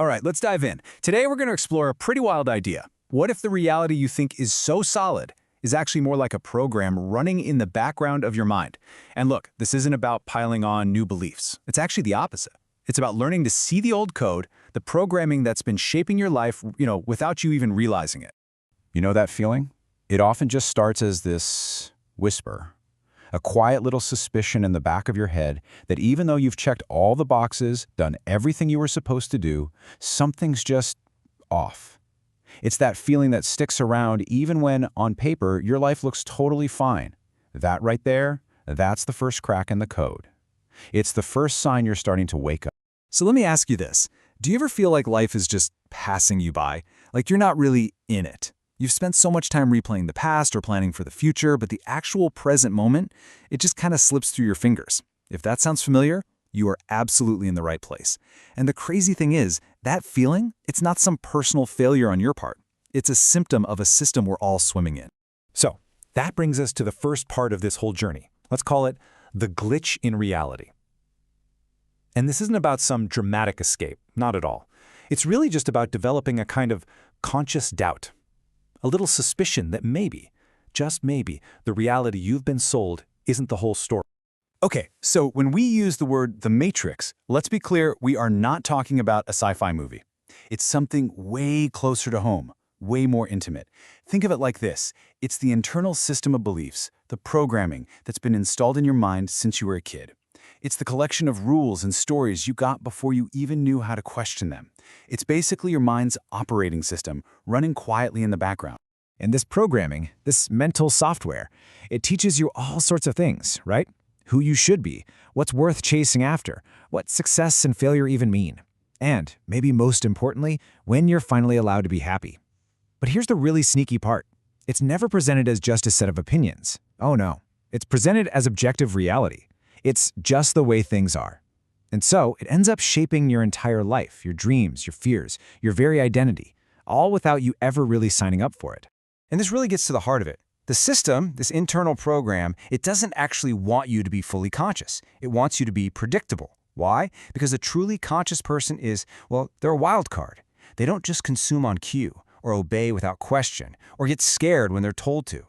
All right, let's dive in. Today we're going to explore a pretty wild idea. What if the reality you think is so solid is actually more like a program running in the background of your mind? And look, this isn't about piling on new beliefs. It's actually the opposite. It's about learning to see the old code, the programming that's been shaping your life, without you even realizing it. You know that feeling? It often just starts as this whisper, a quiet little suspicion in the back of your head that even though you've checked all the boxes, done everything you were supposed to do, something's just off. It's that feeling that sticks around even when, on paper, your life looks totally fine. That right there, that's the first crack in the code. It's the first sign you're starting to wake up. So let me ask you this. Do you ever feel like life is just passing you by? Like you're not really in it? You've spent so much time replaying the past or planning for the future, but the actual present moment, it just kind of slips through your fingers. If that sounds familiar, you are absolutely in the right place. And the crazy thing is, that feeling, it's not some personal failure on your part. It's a symptom of a system we're all swimming in. So, that brings us to the first part of this whole journey. Let's call it the glitch in reality. And this isn't about some dramatic escape, not at all. It's really just about developing a kind of conscious doubt. A little suspicion that maybe, just maybe, the reality you've been sold isn't the whole story. Okay, so when we use the word The Matrix, let's be clear, we are not talking about a sci-fi movie. It's something way closer to home, way more intimate. Think of it like this. It's the internal system of beliefs, the programming that's been installed in your mind since you were a kid. It's the collection of rules and stories you got before you even knew how to question them. It's basically your mind's operating system running quietly in the background. And this programming, this mental software, it teaches you all sorts of things, right? Who you should be, what's worth chasing after, what success and failure even mean, and, maybe most importantly, when you're finally allowed to be happy. But here's the really sneaky part. It's never presented as just a set of opinions. Oh no, it's presented as objective reality. It's just the way things are. And so, it ends up shaping your entire life, your dreams, your fears, your very identity, all without you ever really signing up for it. And this really gets to the heart of it. The system, this internal program, it doesn't actually want you to be fully conscious. It wants you to be predictable. Why? Because a truly conscious person is, well, they're a wild card. They don't just consume on cue, or obey without question, or get scared when they're told to.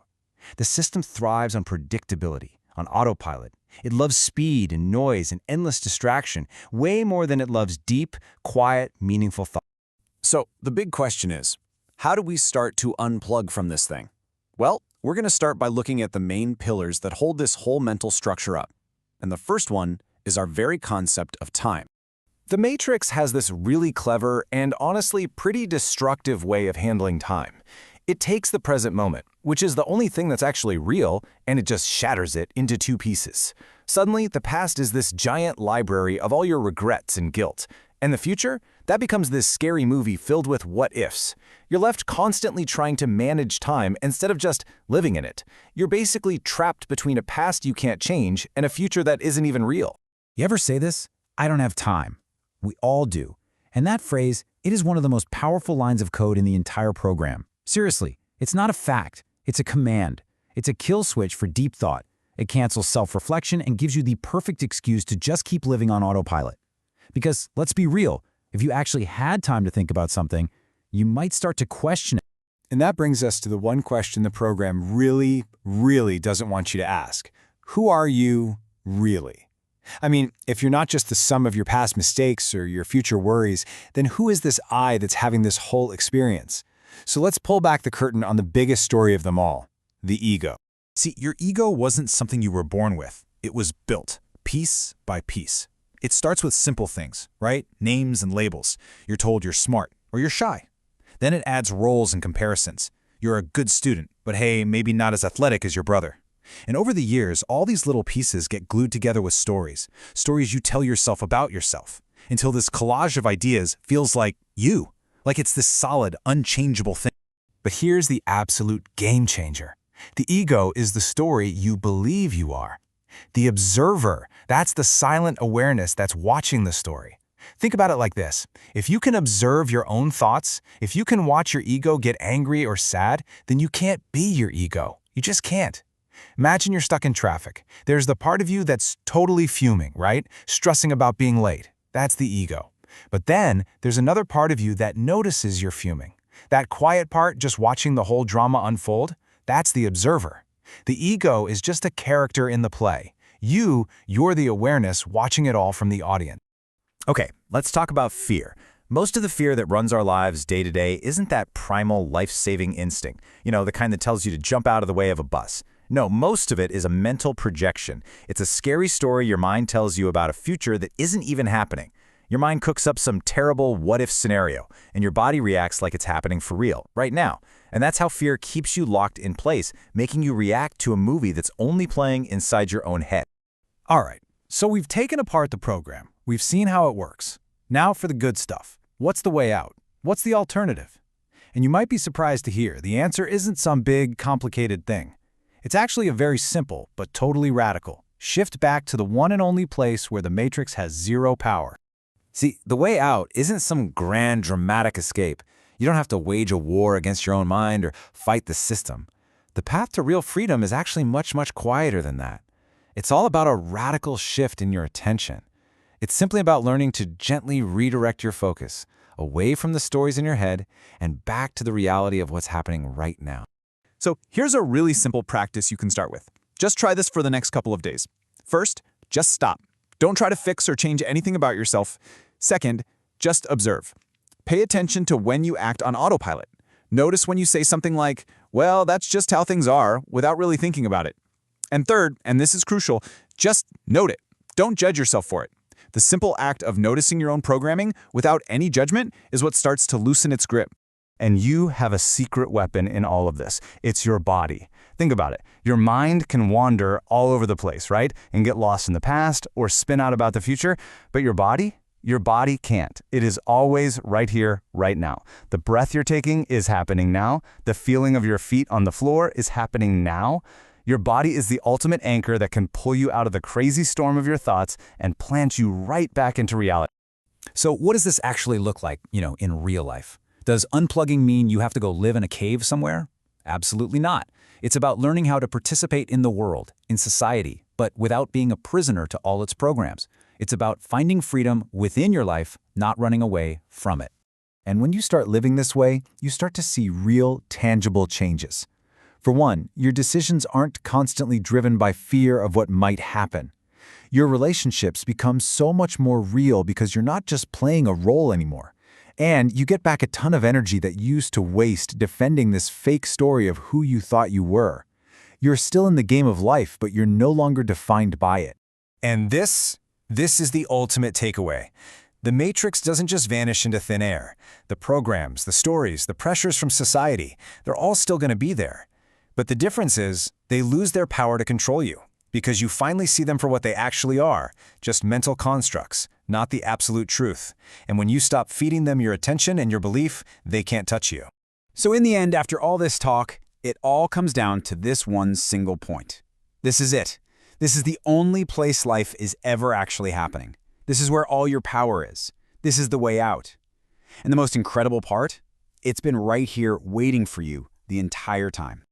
The system thrives on predictability, on autopilot. It loves speed and noise and endless distraction way more than it loves deep, quiet, meaningful thought. So the big question is, how do we start to unplug from this thing? Well, we're going to start by looking at the main pillars that hold this whole mental structure up. And the first one is our very concept of time. The Matrix has this really clever and honestly pretty destructive way of handling time. It takes the present moment, which is the only thing that's actually real, and it just shatters it into two pieces. Suddenly, the past is this giant library of all your regrets and guilt. And the future? That becomes this scary movie filled with what-ifs. You're left constantly trying to manage time instead of just living in it. You're basically trapped between a past you can't change and a future that isn't even real. You ever say this? I don't have time. We all do. And that phrase, it is one of the most powerful lines of code in the entire program. Seriously, it's not a fact. It's a command. It's a kill switch for deep thought. It cancels self-reflection and gives you the perfect excuse to just keep living on autopilot. Because, let's be real, if you actually had time to think about something, you might start to question it. And that brings us to the one question the program really, really doesn't want you to ask. Who are you really? I mean, if you're not just the sum of your past mistakes or your future worries, then who is this I that's having this whole experience? So let's pull back the curtain on the biggest story of them all, the ego. See, your ego wasn't something you were born with. It was built, piece by piece. It starts with simple things, right? Names and labels. You're told you're smart or you're shy. Then it adds roles and comparisons. You're a good student, but hey, maybe not as athletic as your brother. And over the years, all these little pieces get glued together with stories you tell yourself about yourself, until this collage of ideas feels like you, like it's this solid, unchangeable thing. But here's the absolute game changer. The ego is the story you believe you are. The observer, that's the silent awareness that's watching the story. Think about it like this. If you can observe your own thoughts, if you can watch your ego get angry or sad, then you can't be your ego. You just can't. Imagine you're stuck in traffic. There's the part of you that's totally fuming, right? Stressing about being late. That's the ego. But then there's another part of you that notices you're fuming. That quiet part just watching the whole drama unfold, that's the observer. The ego is just a character in the play. You're the awareness watching it all from the audience. Okay, let's talk about fear. Most of the fear that runs our lives day to day isn't that primal life-saving instinct, the kind that tells you to jump out of the way of a bus. No, most of it is a mental projection. It's a scary story your mind tells you about a future that isn't even happening. Your mind cooks up some terrible what-if scenario, and your body reacts like it's happening for real, right now. And that's how fear keeps you locked in place, making you react to a movie that's only playing inside your own head. All right, so we've taken apart the program. We've seen how it works. Now for the good stuff. What's the way out? What's the alternative? And you might be surprised to hear the answer isn't some big, complicated thing. It's actually a very simple, but totally radical. Shift back to the one and only place where the Matrix has zero power. See, the way out isn't some grand, dramatic escape. You don't have to wage a war against your own mind or fight the system. The path to real freedom is actually much, much quieter than that. It's all about a radical shift in your attention. It's simply about learning to gently redirect your focus away from the stories in your head and back to the reality of what's happening right now. So here's a really simple practice you can start with. Just try this for the next couple of days. First, just stop. Don't try to fix or change anything about yourself. Second, just observe. Pay attention to when you act on autopilot. Notice when you say something like, well, that's just how things are, without really thinking about it. And third, and this is crucial, just note it. Don't judge yourself for it. The simple act of noticing your own programming without any judgment is what starts to loosen its grip. And you have a secret weapon in all of this. It's your body. Think about it. Your mind can wander all over the place, right? And get lost in the past or spin out about the future. But your body can't. It is always right here, right now. The breath you're taking is happening now. The feeling of your feet on the floor is happening now. Your body is the ultimate anchor that can pull you out of the crazy storm of your thoughts and plant you right back into reality. So what does this actually look like, in real life? Does unplugging mean you have to go live in a cave somewhere? Absolutely not. It's about learning how to participate in the world, in society, but without being a prisoner to all its programs. It's about finding freedom within your life, not running away from it. And when you start living this way, you start to see real, tangible changes. For one, your decisions aren't constantly driven by fear of what might happen. Your relationships become so much more real because you're not just playing a role anymore. And you get back a ton of energy that you used to waste defending this fake story of who you thought you were. You're still in the game of life, but you're no longer defined by it. And this is the ultimate takeaway. The Matrix doesn't just vanish into thin air. The programs, the stories, the pressures from society, they're all still going to be there. But the difference is, they lose their power to control you, because you finally see them for what they actually are, just mental constructs, not the absolute truth. And when you stop feeding them your attention and your belief, they can't touch you. So in the end, after all this talk, it all comes down to this one single point. This is it. This is the only place life is ever actually happening. This is where all your power is. This is the way out. And the most incredible part? It's been right here waiting for you the entire time.